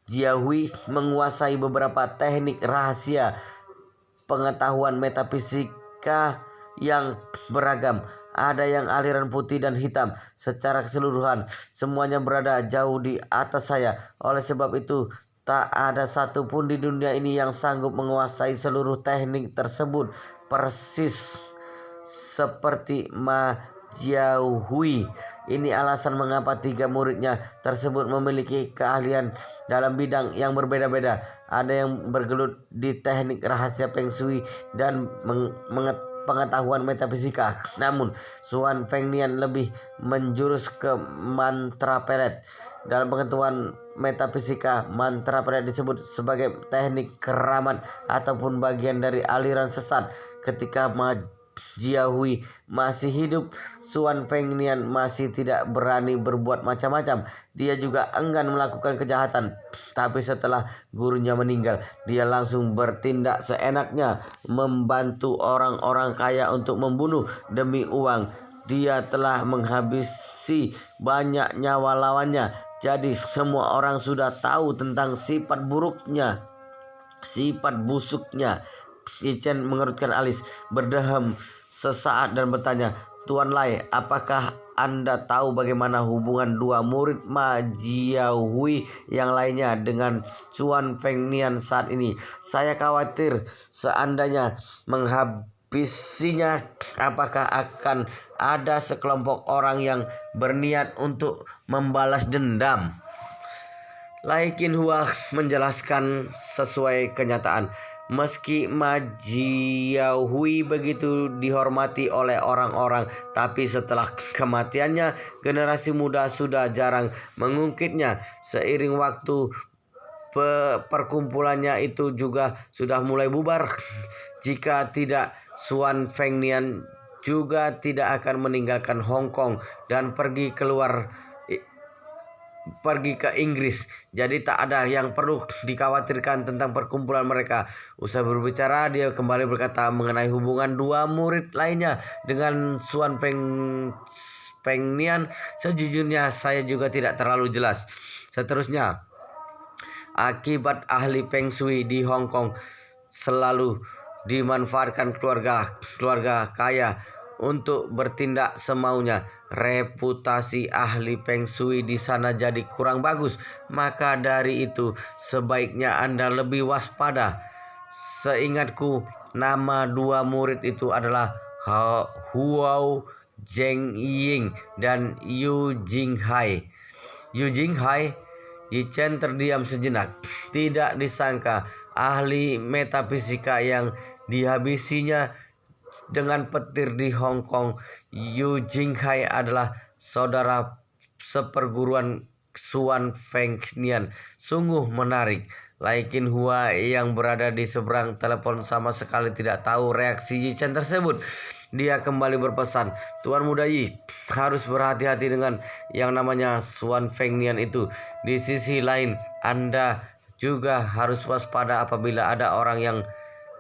Jiahui menguasai beberapa teknik rahasia pengetahuan metafisika yang beragam. Ada yang aliran putih dan hitam. Secara keseluruhan, semuanya berada jauh di atas saya. Oleh sebab itu, tak ada satupun di dunia ini yang sanggup menguasai seluruh teknik tersebut persis seperti Ma Jiahui. Ini alasan mengapa 3 muridnya tersebut memiliki keahlian dalam bidang yang berbeda-beda. Ada yang bergelut di teknik rahasia Feng Shui dan pengetahuan metafisika. Namun Suan Fengnian lebih menjurus ke mantra pelet. Dalam pengetahuan metafisika, mantra pelet disebut sebagai teknik keramat ataupun bagian dari aliran sesat. Ketika Ma Jiahui masih hidup, Suan Fengnian masih tidak berani berbuat macam-macam. Dia juga enggan melakukan kejahatan. Tapi setelah gurunya meninggal, dia langsung bertindak seenaknya, membantu orang-orang kaya untuk membunuh demi uang. Dia telah menghabisi banyak nyawa lawannya. Jadi semua orang sudah tahu tentang sifat buruknya, sifat busuknya. Yi Chen mengerutkan alis, berdeham sesaat dan bertanya, Tuan Lai, apakah Anda tahu bagaimana hubungan dua murid Ma Jiahui yang lainnya dengan Suan Fengnian saat ini? Saya khawatir seandainya menghabisinya, apakah akan ada sekelompok orang yang berniat untuk membalas dendam? Lai Qinhua menjelaskan sesuai kenyataan. Meski Ma Jiahui begitu dihormati oleh orang-orang, tapi setelah kematiannya, generasi muda sudah jarang mengungkitnya. Seiring waktu, perkumpulannya itu juga sudah mulai bubar. Jika tidak, Suan Fengnian juga tidak akan meninggalkan Hong Kong dan pergi ke Inggris. Jadi tak ada yang perlu dikhawatirkan tentang perkumpulan mereka. Usai berbicara, dia kembali berkata mengenai hubungan dua murid lainnya dengan Suan Fengnian. Sejujurnya saya juga tidak terlalu jelas. Seterusnya, akibat ahli Feng Shui di Hong Kong selalu dimanfaatkan keluarga kaya untuk bertindak semaunya. Reputasi ahli Feng Shui di sana jadi kurang bagus. Maka dari itu sebaiknya Anda lebih waspada. Seingatku, nama dua murid itu adalah Huo Zhengying dan Yu Jinghai. Yu Jinghai. Yi Chen terdiam sejenak. Tidak disangka ahli metafisika yang dihabisinya dengan petir di Hong Kong, Yu Jinghai, adalah saudara seperguruan Suan Fengnian. Sungguh menarik. Lai Qinhua yang berada di seberang telepon sama sekali tidak tahu reaksi Yi Chen tersebut. Dia kembali berpesan, Tuan Muda Yi harus berhati-hati dengan yang namanya Suan Fengnian itu. Di sisi lain, Anda juga harus waspada apabila ada orang yang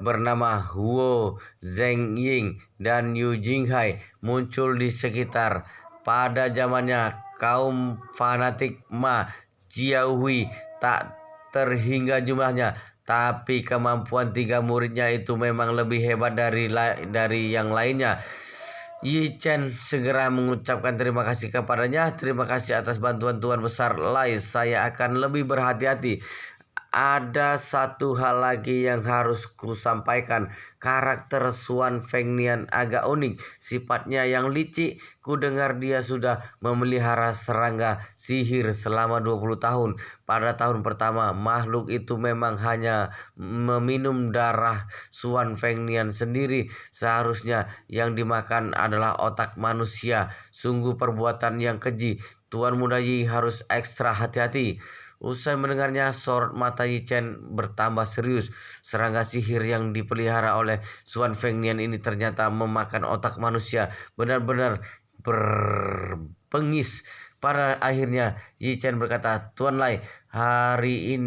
bernama Huo Zhengying dan Yu Jinghai muncul di sekitar. Pada zamannya, kaum fanatik Ma Jiahui tak terhingga jumlahnya, tapi kemampuan tiga muridnya itu memang lebih hebat dari yang lainnya. Yi Chen segera mengucapkan terima kasih kepadanya. Terima kasih atas bantuan Tuan Besar Lai. Saya akan lebih berhati-hati. Ada satu hal lagi yang harus kusampaikan. Karakter Suan Fengnian agak unik. Sifatnya yang licik. Kudengar dia sudah memelihara serangga sihir selama 20 tahun. Pada tahun pertama, makhluk itu memang hanya meminum darah Suan Fengnian sendiri. Seharusnya yang dimakan adalah otak manusia. Sungguh perbuatan yang keji. Tuan Muda Yi harus ekstra hati-hati. Usai mendengarnya, sorot mata Yi Chen bertambah serius. Serangga sihir yang dipelihara oleh Suan Fengnian ini ternyata memakan otak manusia. Benar-benar berpengis. Pada akhirnya Yi Chen berkata, Tuan Lai, hari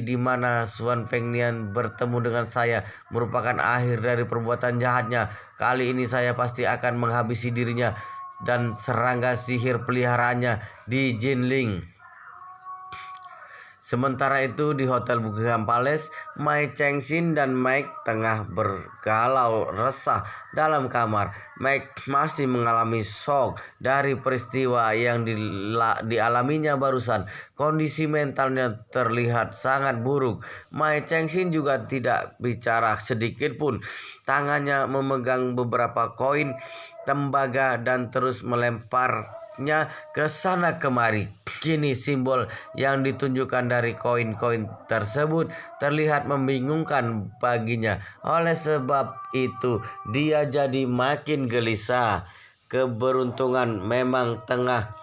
di mana Suan Fengnian bertemu dengan saya merupakan akhir dari perbuatan jahatnya. Kali ini saya pasti akan menghabisi dirinya dan serangga sihir peliharaannya di Jinling. Sementara itu di Hotel Buckingham Palace, Mai Chengxin dan Mike tengah bergalau resah dalam kamar. Mike masih mengalami shock dari peristiwa yang dialaminya barusan. Kondisi mentalnya terlihat sangat buruk. Mai Chengxin juga tidak bicara sedikit pun. Tangannya memegang beberapa koin tembaga dan terus melemparnya ke sana kemari. Kini simbol yang ditunjukkan dari koin-koin tersebut terlihat membingungkan baginya. Oleh sebab itu, dia jadi makin gelisah. Keberuntungan memang tengah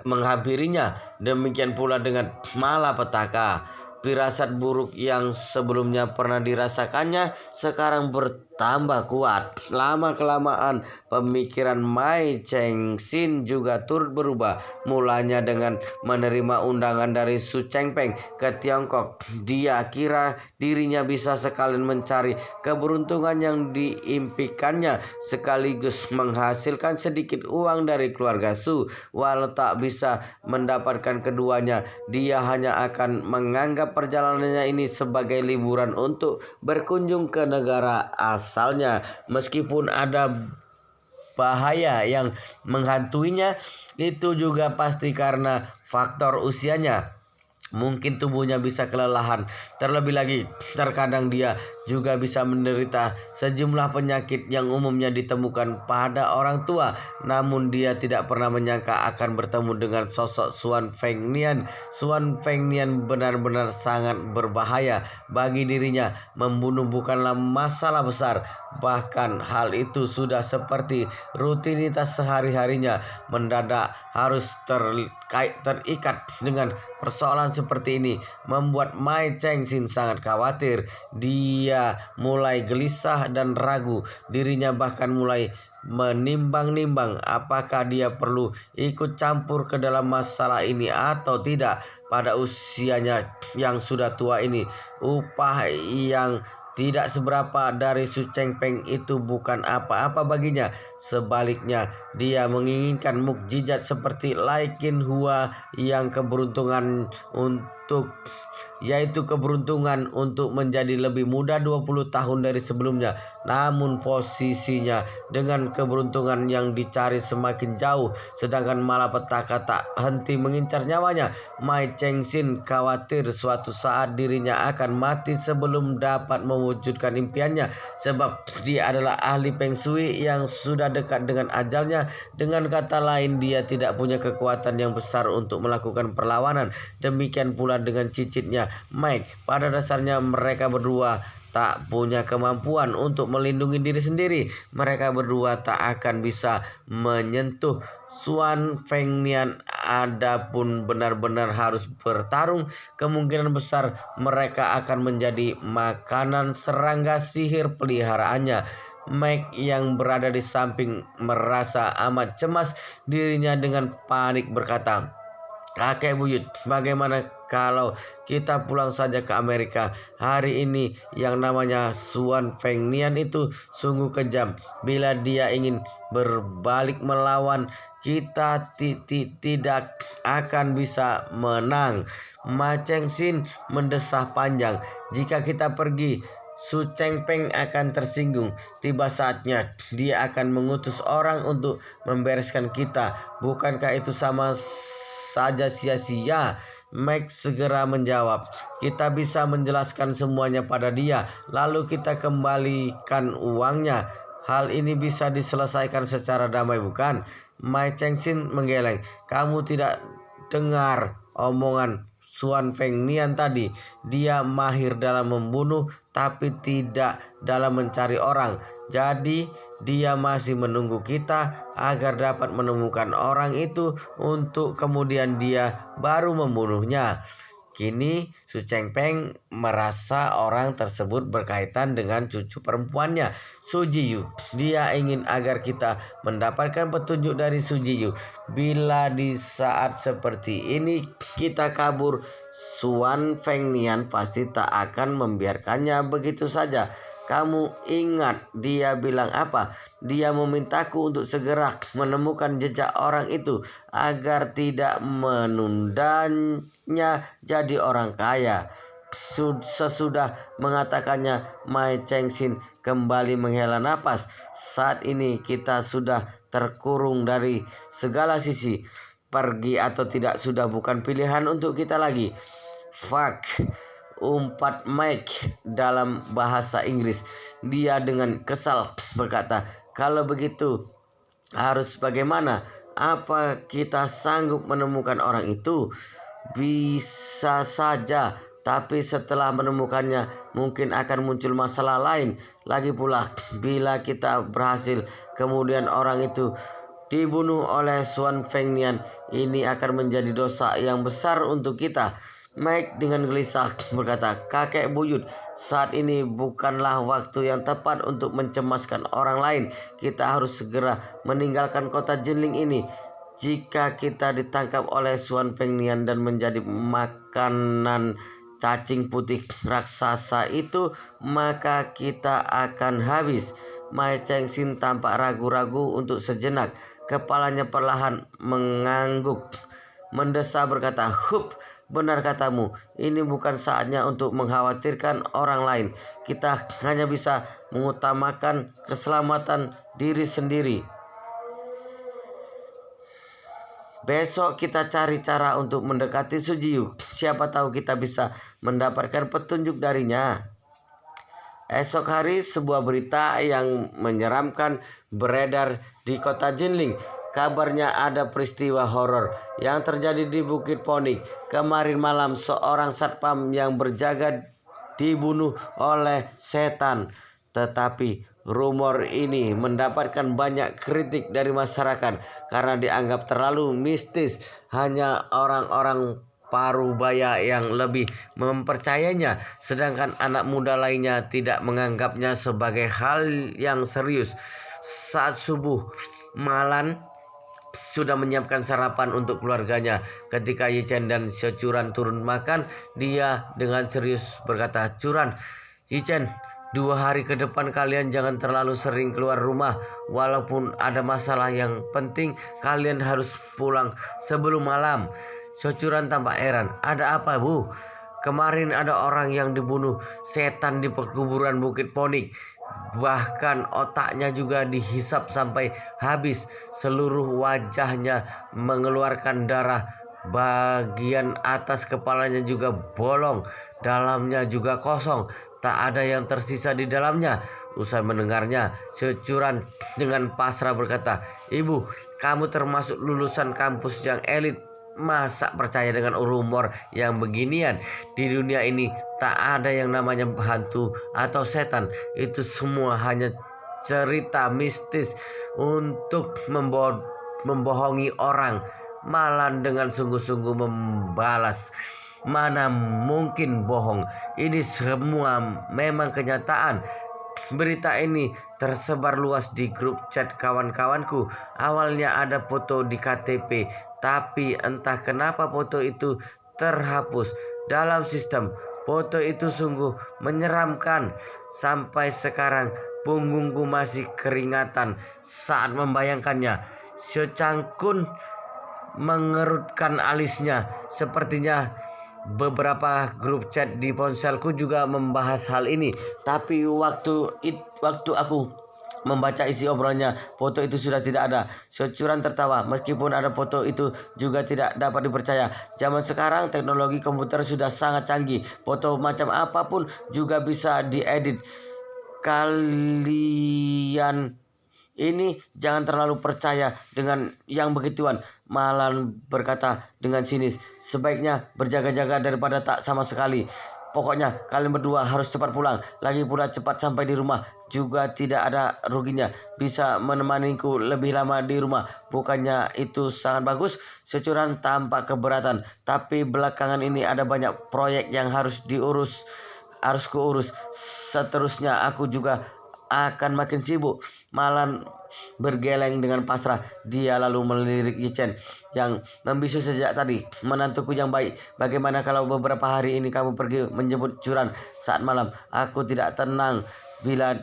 menghampirinya. Demikian pula dengan malapetaka. Firasat buruk yang sebelumnya pernah dirasakannya sekarang tambah kuat. Lama-kelamaan pemikiran Mai Chengxin juga turut berubah. Mulanya dengan menerima undangan dari Su Chengpeng ke Tiongkok, dia kira dirinya bisa sekalian mencari keberuntungan yang diimpikannya sekaligus menghasilkan sedikit uang dari keluarga Su. Walau tak bisa mendapatkan keduanya, dia hanya akan menganggap perjalanannya ini sebagai liburan untuk berkunjung ke negara asalnya. Meskipun ada bahaya yang menghantuinya, itu juga pasti karena faktor usianya. Mungkin tubuhnya bisa kelelahan. Terlebih lagi, terkadang dia juga bisa menderita sejumlah penyakit yang umumnya ditemukan pada orang tua. Namun dia tidak pernah menyangka akan bertemu dengan sosok Xuan Fengnian. Xuan Fengnian benar-benar sangat berbahaya bagi dirinya. Membunuh bukanlah masalah besar. Bahkan hal itu sudah seperti rutinitas sehari-harinya. Mendadak harus terikat dengan persoalan seperti ini membuat Mai Chengxin sangat khawatir. Dia mulai gelisah dan ragu. Dirinya bahkan mulai menimbang-nimbang apakah dia perlu ikut campur ke dalam masalah ini atau tidak. Pada usianya yang sudah tua ini, upah yang tidak seberapa dari Su Chengpeng itu bukan apa-apa baginya. Sebaliknya, dia menginginkan mukjizat seperti Lai Qin Hua yang yaitu keberuntungan untuk menjadi lebih muda 20 tahun dari sebelumnya. Namun posisinya dengan keberuntungan yang dicari semakin jauh, sedangkan malapetaka tak henti mengincar nyawanya. Mai Chengxin khawatir suatu saat dirinya akan mati sebelum dapat mewujudkan impiannya, sebab dia adalah ahli Feng Shui yang sudah dekat dengan ajalnya. Dengan kata lain, dia tidak punya kekuatan yang besar untuk melakukan perlawanan. Demikian pula dengan cicitnya Mike. Pada dasarnya mereka berdua tak punya kemampuan untuk melindungi diri sendiri. Mereka berdua tak akan bisa menyentuh Xuan Fengnian. Adapun benar-benar harus bertarung, kemungkinan besar mereka akan menjadi makanan serangga sihir peliharaannya. Mike yang berada di samping merasa amat cemas. Dirinya dengan panik berkata, "Kakek buyut, bagaimana kalau kita pulang saja ke Amerika? Hari ini yang namanya Xuan Fengnian itu sungguh kejam. Bila dia ingin berbalik melawan kita, tidak akan bisa menang." Ma Chengxin mendesah panjang. "Jika kita pergi, Su Chengpeng akan tersinggung. Tiba saatnya dia akan mengutus orang untuk membereskan kita. Bukankah itu sama saja sia-sia?" Max segera menjawab, "Kita bisa menjelaskan semuanya pada dia, lalu kita kembalikan uangnya. Hal ini bisa diselesaikan secara damai, bukan?" Mai Chengxin menggeleng. "Kamu tidak dengar omongan Xuan Fengnian tadi? Dia mahir dalam membunuh tapi tidak dalam mencari orang. Jadi dia masih menunggu kita agar dapat menemukan orang itu untuk kemudian dia baru membunuhnya." Kini Su Chengpeng merasa orang tersebut berkaitan dengan cucu perempuannya, Su Jiyu. Dia ingin agar kita mendapatkan petunjuk dari Su Jiyu. Bila di saat seperti ini kita kabur, Xuan Fengnian pasti tak akan membiarkannya begitu saja. Kamu ingat dia bilang apa? Dia memintaku untuk segera menemukan jejak orang itu agar tidak menundanya jadi orang kaya. Sesudah mengatakannya, Mai Chengxin kembali menghela napas. "Saat ini kita sudah terkurung dari segala sisi. Pergi atau tidak sudah bukan pilihan untuk kita lagi." "Fuck," umpat Mike dalam bahasa Inggris. Dia dengan kesal berkata, "Kalau begitu harus bagaimana? Apa kita sanggup menemukan orang itu?" "Bisa saja, tapi setelah menemukannya mungkin akan muncul masalah lain. Lagi pula, bila kita berhasil kemudian orang itu dibunuh oleh Xuan Fengnian, ini akan menjadi dosa yang besar untuk kita." Mike dengan gelisah berkata, "Kakek buyut, saat ini bukanlah waktu yang tepat untuk mencemaskan orang lain. Kita harus segera meninggalkan kota Jinling ini. Jika kita ditangkap oleh Suan Fengnian dan menjadi makanan cacing putih raksasa itu, maka kita akan habis." Mai Chengxin tampak ragu-ragu untuk sejenak. Kepalanya perlahan mengangguk. Mendesah berkata, "Hup, benar katamu. Ini bukan saatnya untuk mengkhawatirkan orang lain. Kita hanya bisa mengutamakan keselamatan diri sendiri. Besok kita cari cara untuk mendekati Sujiyu. Siapa tahu kita bisa mendapatkan petunjuk darinya." Esok hari sebuah berita yang menyeramkan beredar di kota Jinling. Kabarnya ada peristiwa horor yang terjadi di Bukit Ponik. Kemarin malam seorang satpam yang berjaga dibunuh oleh setan. Tetapi rumor ini mendapatkan banyak kritik dari masyarakat karena dianggap terlalu mistis. Hanya orang-orang parubaya yang lebih mempercayainya, sedangkan anak muda lainnya tidak menganggapnya sebagai hal yang serius. Saat subuh, Malan sudah menyiapkan sarapan untuk keluarganya. Ketika Ye Chen dan Securan turun makan, dia dengan serius berkata, "Curan, Ye Chen, 2 hari ke depan kalian jangan terlalu sering keluar rumah. Walaupun ada masalah yang penting, kalian harus pulang sebelum malam." Securan tampak heran. "Ada apa, Bu?" "Kemarin ada orang yang dibunuh setan di perkuburan Bukit Ponik. Bahkan otaknya juga dihisap sampai habis. Seluruh wajahnya mengeluarkan darah. Bagian atas kepalanya juga bolong. Dalamnya juga kosong. Tak ada yang tersisa di dalamnya." Usai mendengarnya, Securan dengan pasrah berkata, "Ibu, kamu termasuk lulusan kampus yang elit. Masa percaya dengan rumor yang beginian? Di dunia ini tak ada yang namanya hantu atau setan. Itu semua hanya cerita mistis untuk membohongi orang." Malan dengan sungguh-sungguh membalas, "Mana mungkin bohong. Ini semua memang kenyataan." Berita ini tersebar luas di grup chat kawan-kawanku. Awalnya ada foto di KTP, tapi entah kenapa foto itu terhapus dalam sistem. Foto itu sungguh menyeramkan. Sampai sekarang punggungku masih keringatan saat membayangkannya. Secangkun mengerutkan alisnya. Sepertinya beberapa grup chat di ponselku juga membahas hal ini. Tapi waktu aku membaca isi obrolannya, foto itu sudah tidak ada. Securan tertawa. "Meskipun ada foto itu juga tidak dapat dipercaya. Zaman sekarang teknologi komputer sudah sangat canggih. Foto macam apapun juga bisa diedit. Kalian ini jangan terlalu percaya dengan yang begituan." Malan berkata dengan sinis, "Sebaiknya berjaga-jaga daripada tak sama sekali. Pokoknya kalian berdua harus cepat pulang. Lagi pula cepat sampai di rumah. Juga tidak ada ruginya bisa menemaniku lebih lama di rumah. Bukannya itu sangat bagus?" Securan tampak keberatan. "Tapi belakangan ini ada banyak proyek yang harus kuurus. Seterusnya aku juga akan makin sibuk." Malan bergeleng dengan pasrah. Dia lalu melirik Ye Chen yang membisu sejak tadi. "Menantuku yang baik, bagaimana kalau beberapa hari ini kamu pergi menjemput Curan saat malam? Aku tidak tenang bila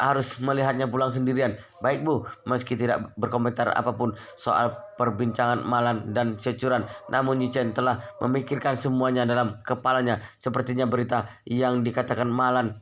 harus melihatnya pulang sendirian." "Baik, Bu." Meski tidak berkomentar apapun soal perbincangan Malan dan Securan, namun Ye Chen telah memikirkan semuanya dalam kepalanya. Sepertinya berita yang dikatakan Malan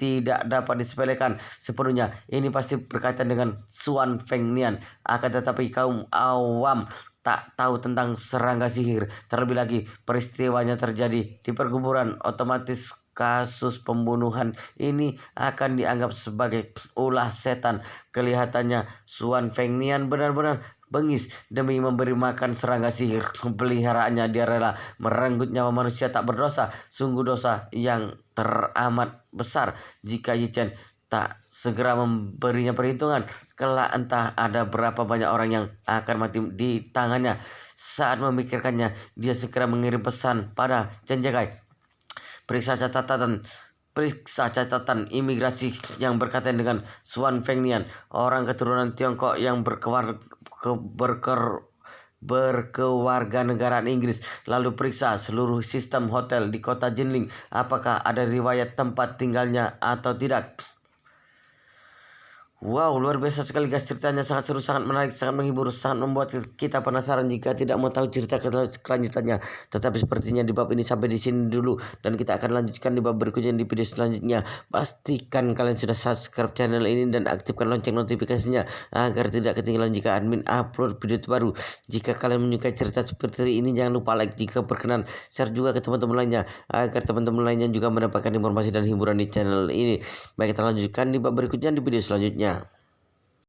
tidak dapat disepelekan sepenuhnya. Ini pasti berkaitan dengan Suan Fengnian. Akan tetapi kaum awam tak tahu tentang serangga sihir. Terlebih lagi peristiwanya terjadi di perkuburan. Otomatis kasus pembunuhan ini akan dianggap sebagai ulah setan. Kelihatannya Suan Fengnian benar-benar bengis demi memberi makan serangga sihir peliharaannya. Dia rela merenggut nyawa manusia tak berdosa. Sungguh dosa yang teramat besar. Jika Ye Chen tak segera memberinya perhitungan, kelak entah ada berapa banyak orang yang akan mati di tangannya. Saat memikirkannya, dia segera mengirim pesan pada Chen Jiekai. Periksa catatan imigrasi yang berkaitan dengan Xuan Fengnian, orang keturunan Tiongkok yang berkewarganegaraan Inggris. Lalu periksa seluruh sistem hotel di kota Jinling, apakah ada riwayat tempat tinggalnya atau tidak. Wow, luar biasa sekali guys, ceritanya sangat seru, sangat menarik, sangat menghibur, sangat membuat kita penasaran jika tidak mau tahu cerita kelanjutannya. Tetapi sepertinya di bab ini sampai di sini dulu, dan kita akan lanjutkan di bab berikutnya di video selanjutnya. Pastikan kalian sudah subscribe channel ini dan aktifkan lonceng notifikasinya agar tidak ketinggalan jika admin upload video terbaru. Jika kalian menyukai cerita seperti ini, jangan lupa like, jika berkenan share juga ke teman-teman lainnya agar teman-teman lainnya juga mendapatkan informasi dan hiburan di channel ini. Baik, kita lanjutkan di bab berikutnya di video selanjutnya.